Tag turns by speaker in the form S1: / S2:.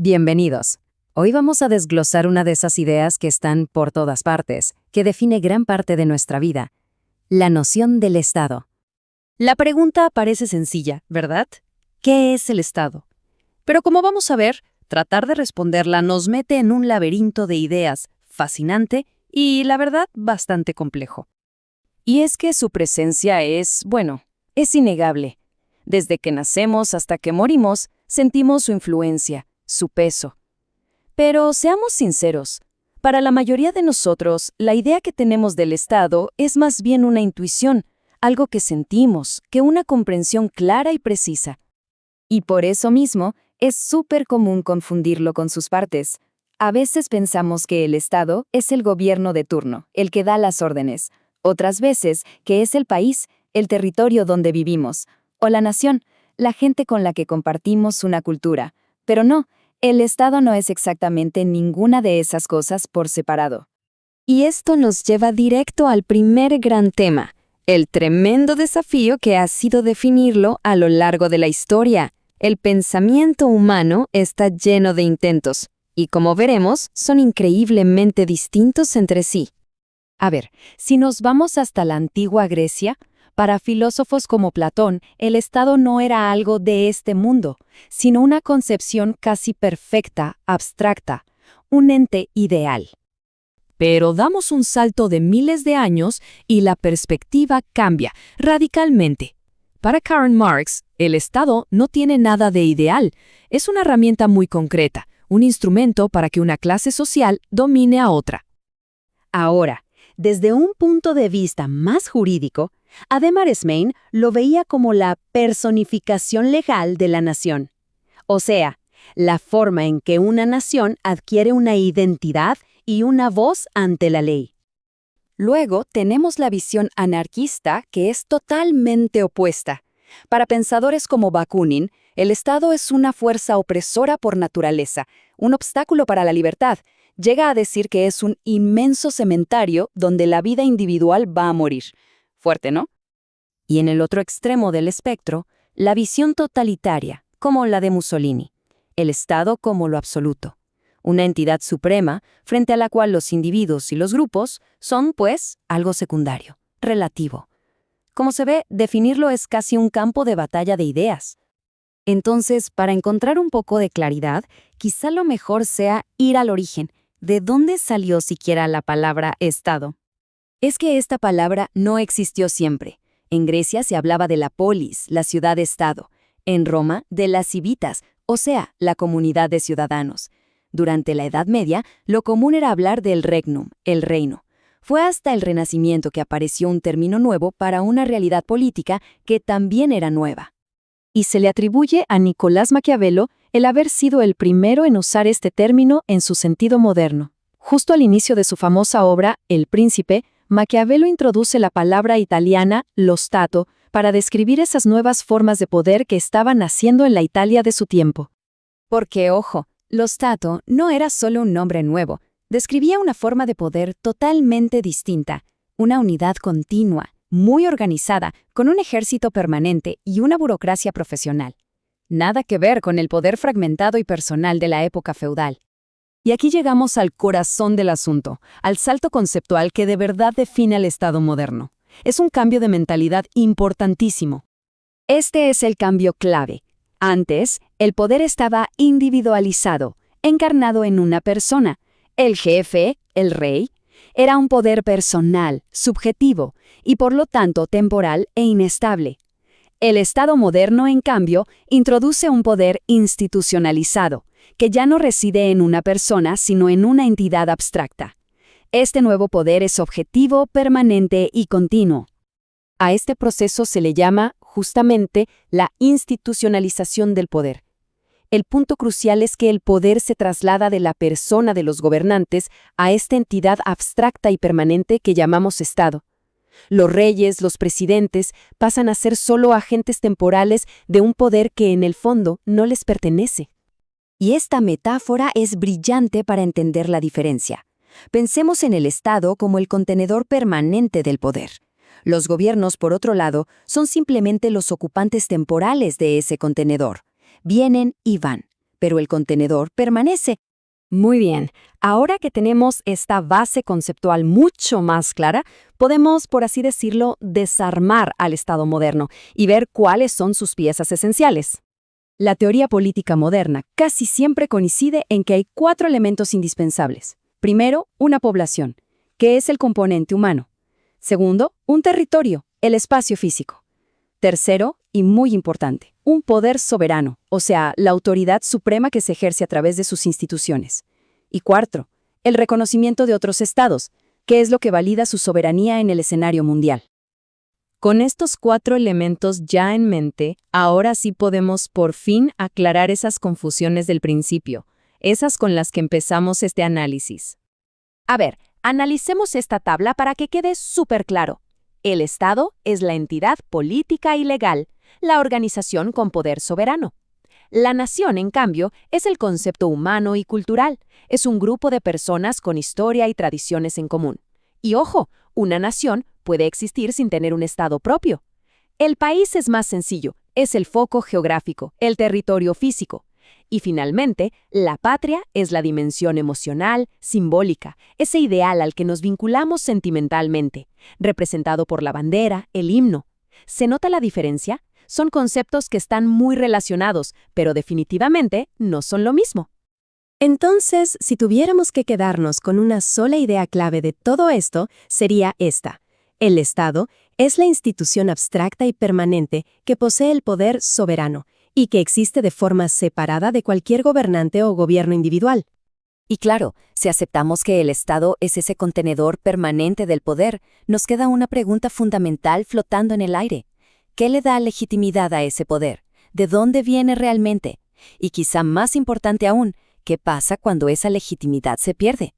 S1: Bienvenidos. Hoy vamos a desglosar una de esas ideas que están por todas partes, que define gran parte de nuestra vida: la noción del Estado.
S2: La pregunta parece sencilla, ¿verdad? ¿Qué es el Estado? Pero como vamos a ver, tratar de responderla nos mete en un laberinto de ideas fascinante y, la verdad, bastante complejo.
S1: Y es que su presencia es innegable. Desde que nacemos hasta que morimos, sentimos su influencia, su peso. Pero seamos sinceros, para la mayoría de nosotros, la idea que tenemos del Estado es más bien una intuición, algo que sentimos, que una comprensión clara y precisa. Y por eso mismo, es súper común confundirlo con sus partes. A veces pensamos que el Estado es el gobierno de turno, el que da las órdenes. Otras veces que es el país, el territorio donde vivimos, o la nación, la gente con la que compartimos una cultura. Pero no, el Estado no es exactamente ninguna de esas cosas por separado. Y esto nos lleva directo al primer gran tema, el tremendo desafío que ha sido definirlo a lo largo de la historia. El pensamiento humano está lleno de intentos, y como veremos, son increíblemente distintos entre sí. A ver, si nos vamos hasta la antigua Grecia, para filósofos como Platón, el Estado no era algo de este mundo, sino una concepción casi perfecta, abstracta, un ente ideal. Pero damos un salto de miles de años y la perspectiva cambia radicalmente. Para Karl Marx, el Estado no tiene nada de ideal, es una herramienta muy concreta, un instrumento para que una clase social domine a otra.
S2: Ahora, desde un punto de vista más jurídico, Ademar Smain lo veía como la personificación legal de la nación. O sea, la forma en que una nación adquiere una identidad y una voz ante la ley.
S1: Luego tenemos la visión anarquista, que es totalmente opuesta. Para pensadores como Bakunin, el Estado es una fuerza opresora por naturaleza, un obstáculo para la libertad. Llega a decir que es un inmenso cementerio donde la vida individual va a morir. Fuerte, ¿no? Y en el otro extremo del espectro, la visión totalitaria, como la de Mussolini. El Estado como lo absoluto. Una entidad suprema frente a la cual los individuos y los grupos son, pues, algo secundario, relativo. Como se ve, definirlo es casi un campo de batalla de ideas. Entonces, para encontrar un poco de claridad, quizá lo mejor sea ir al origen. ¿De dónde salió siquiera la palabra Estado? Es que esta palabra no existió siempre. En Grecia se hablaba de la polis, la ciudad-estado. En Roma, de las civitas, o sea, la comunidad de ciudadanos. Durante la Edad Media, lo común era hablar del regnum, el reino. Fue hasta el Renacimiento que apareció un término nuevo para una realidad política que también era nueva. Y se le atribuye a Nicolás Maquiavelo el haber sido el primero en usar este término en su sentido moderno. Justo al inicio de su famosa obra, El Príncipe, Maquiavelo introduce la palabra italiana lo Stato para describir esas nuevas formas de poder que estaban naciendo en la Italia de su tiempo. Porque, ojo, lo Stato no era solo un nombre nuevo, describía una forma de poder totalmente distinta, una unidad continua, muy organizada, con un ejército permanente y una burocracia profesional. Nada que ver con el poder fragmentado y personal de la época feudal. Y aquí llegamos al corazón del asunto, al salto conceptual que de verdad define al Estado moderno. Es un cambio de mentalidad importantísimo. Este es el cambio clave. Antes, el poder estaba individualizado, encarnado en una persona. El jefe, el rey, era un poder personal, subjetivo, y por lo tanto temporal e inestable. El Estado moderno, en cambio, introduce un poder institucionalizado, que ya no reside en una persona, sino en una entidad abstracta. Este nuevo poder es objetivo, permanente y continuo. A este proceso se le llama, justamente, la institucionalización del poder. El punto crucial es que el poder se traslada de la persona de los gobernantes a esta entidad abstracta y permanente que llamamos Estado. Los reyes, los presidentes, pasan a ser solo agentes temporales de un poder que en el fondo no les pertenece. Y esta metáfora es brillante para entender la diferencia. Pensemos en el Estado como el contenedor permanente del poder. Los gobiernos, por otro lado, son simplemente los ocupantes temporales de ese contenedor. Vienen y van, pero el contenedor permanece.
S2: Muy bien, ahora que tenemos esta base conceptual mucho más clara, podemos, por así decirlo, desarmar al Estado moderno y ver cuáles son sus piezas esenciales.
S1: La teoría política moderna casi siempre coincide en que hay 4 elementos indispensables. Primero, una población, que es el componente humano. Segundo, un territorio, el espacio físico. Tercero, y muy importante, un poder soberano, o sea, la autoridad suprema que se ejerce a través de sus instituciones. Y cuarto, el reconocimiento de otros estados, que es lo que valida su soberanía en el escenario mundial.
S2: Con estos 4 elementos ya en mente, ahora sí podemos por fin aclarar esas confusiones del principio, esas con las que empezamos este análisis. A ver, analicemos esta tabla para que quede súper claro. El Estado es la entidad política y legal, la organización con poder soberano. La nación, en cambio, es el concepto humano y cultural. Es un grupo de personas con historia y tradiciones en común. Y ojo, una nación puede existir sin tener un Estado propio. El país es más sencillo, es el foco geográfico, el territorio físico. Y finalmente, la patria es la dimensión emocional, simbólica, ese ideal al que nos vinculamos sentimentalmente, representado por la bandera, el himno. ¿Se nota la diferencia? Son conceptos que están muy relacionados, pero definitivamente no son lo mismo. Entonces, si tuviéramos que quedarnos con una sola idea clave de todo esto, sería esta. El Estado es la institución abstracta y permanente que posee el poder soberano y que existe de forma separada de cualquier gobernante o gobierno individual.
S1: Y claro, si aceptamos que el Estado es ese contenedor permanente del poder, nos queda una pregunta fundamental flotando en el aire. ¿Qué le da legitimidad a ese poder? ¿De dónde viene realmente? Y quizá más importante aún, ¿qué pasa cuando esa legitimidad se pierde?